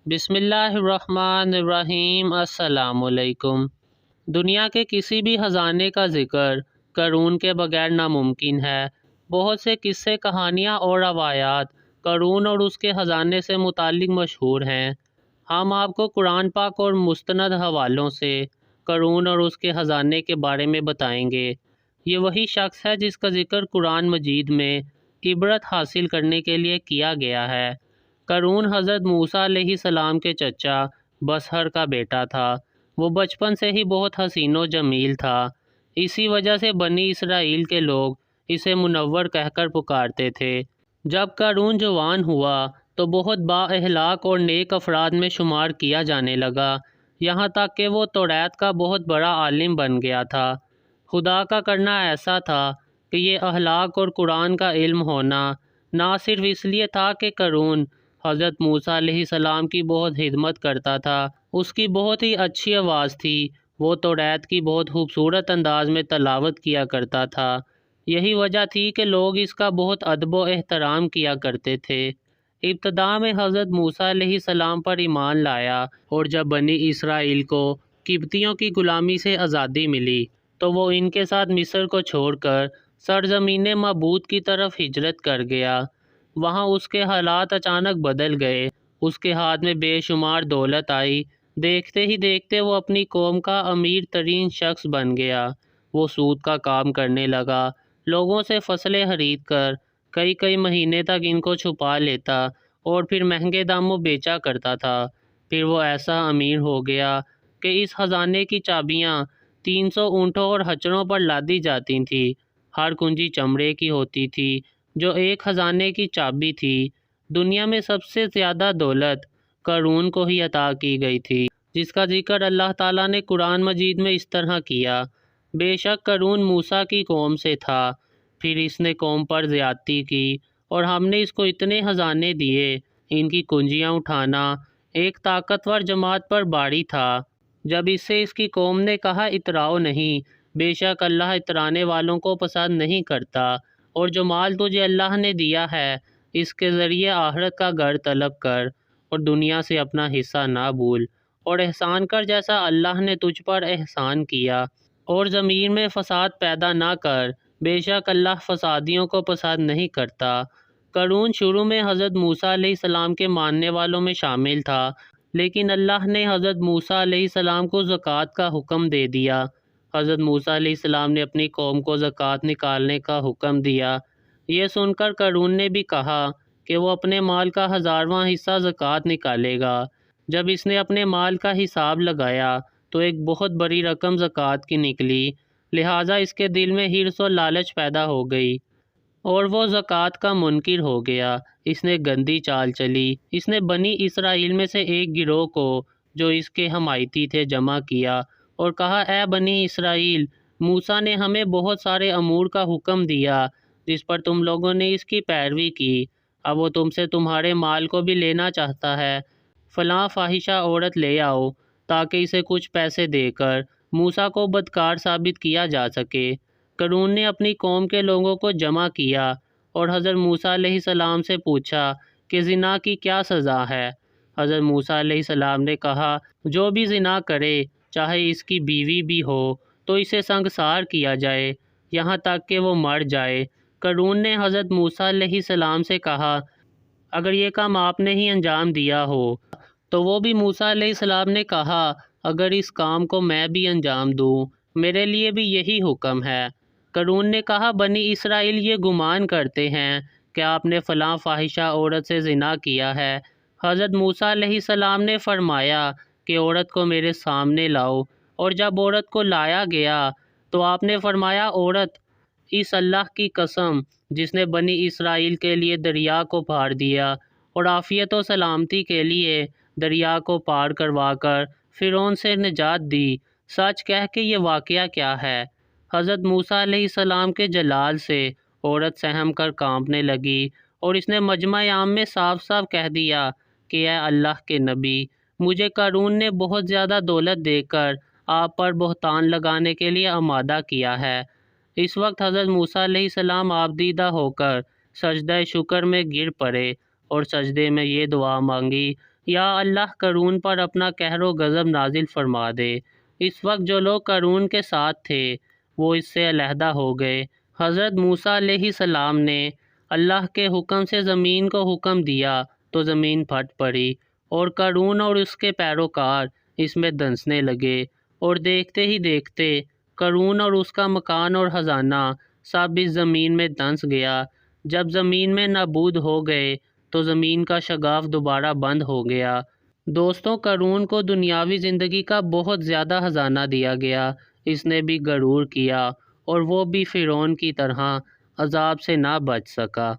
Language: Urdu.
بسم اللہ الرحمن الرحیم۔ السلام علیکم۔ دنیا کے کسی بھی خزانے کا ذکر قارون کے بغیر ناممکن ہے۔ بہت سے قصے، کہانیاں اور روایات قارون اور اس کے خزانے سے متعلق مشہور ہیں۔ ہم آپ کو قرآن پاک اور مستند حوالوں سے قارون اور اس کے خزانے کے بارے میں بتائیں گے۔ یہ وہی شخص ہے جس کا ذکر قرآن مجید میں عبرت حاصل کرنے کے لیے کیا گیا ہے۔ قارون حضرت موسیٰ علیہ السلام کے چچا بصہر کا بیٹا تھا۔ وہ بچپن سے ہی بہت حسین و جمیل تھا۔ اسی وجہ سے بنی اسرائیل کے لوگ اسے منور کہہ کر پکارتے تھے۔ جب قارون جوان ہوا تو بہت با اخلاق اور نیک افراد میں شمار کیا جانے لگا، یہاں تک کہ وہ توریت کا بہت بڑا عالم بن گیا تھا۔ خدا کا کرنا ایسا تھا کہ یہ اخلاق اور قرآن کا علم ہونا نہ صرف اس لیے تھا کہ قارون حضرت موسیٰ علیہ السلام کی بہت خدمت کرتا تھا، اس کی بہت ہی اچھی آواز تھی، وہ توریت کی بہت خوبصورت انداز میں تلاوت کیا کرتا تھا۔ یہی وجہ تھی کہ لوگ اس کا بہت ادب و احترام کیا کرتے تھے۔ ابتدا میں حضرت موسیٰ علیہ السلام پر ایمان لایا، اور جب بنی اسرائیل کو قبطیوں کی غلامی سے آزادی ملی تو وہ ان کے ساتھ مصر کو چھوڑ کر سرزمین معبود کی طرف ہجرت کر گیا۔ وہاں اس کے حالات اچانک بدل گئے، اس کے ہاتھ میں بے شمار دولت آئی۔ دیکھتے ہی دیکھتے وہ اپنی قوم کا امیر ترین شخص بن گیا۔ وہ سود کا کام کرنے لگا، لوگوں سے فصلیں خرید کر کئی مہینے تک ان کو چھپا لیتا اور پھر مہنگے داموں بیچا کرتا تھا۔ پھر وہ ایسا امیر ہو گیا کہ اس خزانے کی چابیاں 300 اونٹوں اور خچروں پر لادی جاتی تھیں۔ ہر کنجی چمڑے کی ہوتی تھی جو ایک خزانے کی چابی تھی۔ دنیا میں سب سے زیادہ دولت قارون کو ہی عطا کی گئی تھی، جس کا ذکر اللہ تعالیٰ نے قرآن مجید میں اس طرح کیا: بے شک قارون موسیٰ کی قوم سے تھا، پھر اس نے قوم پر زیادتی کی اور ہم نے اس کو اتنے خزانے دیے، ان کی کنجیاں اٹھانا ایک طاقتور جماعت پر بھاری تھا۔ جب اس سے اس کی قوم نے کہا اتراؤ نہیں، بے شک اللہ اترانے والوں کو پسند نہیں کرتا، اور جو مال تجھے اللہ نے دیا ہے اس کے ذریعے آخرت کا گھر طلب کر اور دنیا سے اپنا حصہ نہ بھول، اور احسان کر جیسا اللہ نے تجھ پر احسان کیا، اور زمین میں فساد پیدا نہ کر، بے شک اللہ فسادیوں کو پسند نہیں کرتا۔ قارون شروع میں حضرت موسیٰ علیہ السلام کے ماننے والوں میں شامل تھا، لیکن اللہ نے حضرت موسیٰ علیہ السلام کو زکوٰۃ کا حکم دے دیا۔ حضرت موسیٰ علیہ السلام نے اپنی قوم کو زکوٰۃ نکالنے کا حکم دیا۔ یہ سن کر قارون نے بھی کہا کہ وہ اپنے مال کا 1000واں حصہ زکوٰۃ نکالے گا۔ جب اس نے اپنے مال کا حساب لگایا تو ایک بہت بڑی رقم زکوٰۃ کی نکلی، لہٰذا اس کے دل میں حرص و لالچ پیدا ہو گئی اور وہ زکوٰۃ کا منکر ہو گیا۔ اس نے گندی چال چلی، اس نے بنی اسرائیل میں سے ایک گروہ کو جو اس کے حمایتی تھے جمع کیا اور کہا: اے بنی اسرائیل، موسیٰ نے ہمیں بہت سارے امور کا حکم دیا جس پر تم لوگوں نے اس کی پیروی کی، اب وہ تم سے تمہارے مال کو بھی لینا چاہتا ہے۔ فلاں فاحشہ عورت لے آؤ تاکہ اسے کچھ پیسے دے کر موسیٰ کو بدکار ثابت کیا جا سکے۔ قارون نے اپنی قوم کے لوگوں کو جمع کیا اور حضرت موسیٰ علیہ السلام سے پوچھا کہ زنا کی کیا سزا ہے۔ حضرت موسیٰ علیہ السلام نے کہا: جو بھی زنا کرے، چاہے اس کی بیوی بھی ہو، تو اسے سنگسار کیا جائے یہاں تک کہ وہ مر جائے۔ قارون نے حضرت موسیٰ علیہ السلام سے کہا: اگر یہ کام آپ نے ہی انجام دیا ہو تو وہ بھی موسیٰ علیہ السلام نے کہا: اگر اس کام کو میں بھی انجام دوں، میرے لیے بھی یہی حکم ہے۔ قارون نے کہا: بنی اسرائیل یہ گمان کرتے ہیں کہ آپ نے فلاں فاحشہ عورت سے زنا کیا ہے۔ حضرت موسیٰ علیہ السلام نے فرمایا کہ عورت کو میرے سامنے لاؤ، اور جب عورت کو لایا گیا تو آپ نے فرمایا: عورت، اس اللہ کی قسم جس نے بنی اسرائیل کے لیے دریا کو پار دیا اور عافیت و سلامتی کے لیے دریا کو پار کروا کر فرعون سے نجات دی، سچ کہہ کہ یہ واقعہ کیا ہے۔ حضرت موسیٰ علیہ السلام کے جلال سے عورت سہم کر کانپنے لگی اور اس نے مجمع عام میں صاف صاف کہہ دیا کہ اے اللہ کے نبی، مجھے قارون نے بہت زیادہ دولت دے کر آپ پر بہتان لگانے کے لیے آمادہ کیا ہے۔ اس وقت حضرت موسیٰ علیہ السلام آبدیدہ ہو کر سجدہ شکر میں گر پڑے اور سجدے میں یہ دعا مانگی: یا اللہ قارون پر اپنا قہر و غضب نازل فرما دے۔ اس وقت جو لوگ قارون کے ساتھ تھے وہ اس سے علیحدہ ہو گئے۔ حضرت موسیٰ علیہ السلام نے اللہ کے حکم سے زمین کو حکم دیا تو زمین پھٹ پڑی اور قارون اور اس کے پیروکار اس میں دھنسنے لگے، اور دیکھتے ہی دیکھتے قارون اور اس کا مکان اور خزانہ سب اس زمین میں دھنس گیا۔ جب زمین میں نابود ہو گئے تو زمین کا شگاف دوبارہ بند ہو گیا۔ دوستوں، قارون کو دنیاوی زندگی کا بہت زیادہ خزانہ دیا گیا، اس نے بھی غرور کیا اور وہ بھی فرعون کی طرح عذاب سے نہ بچ سکا۔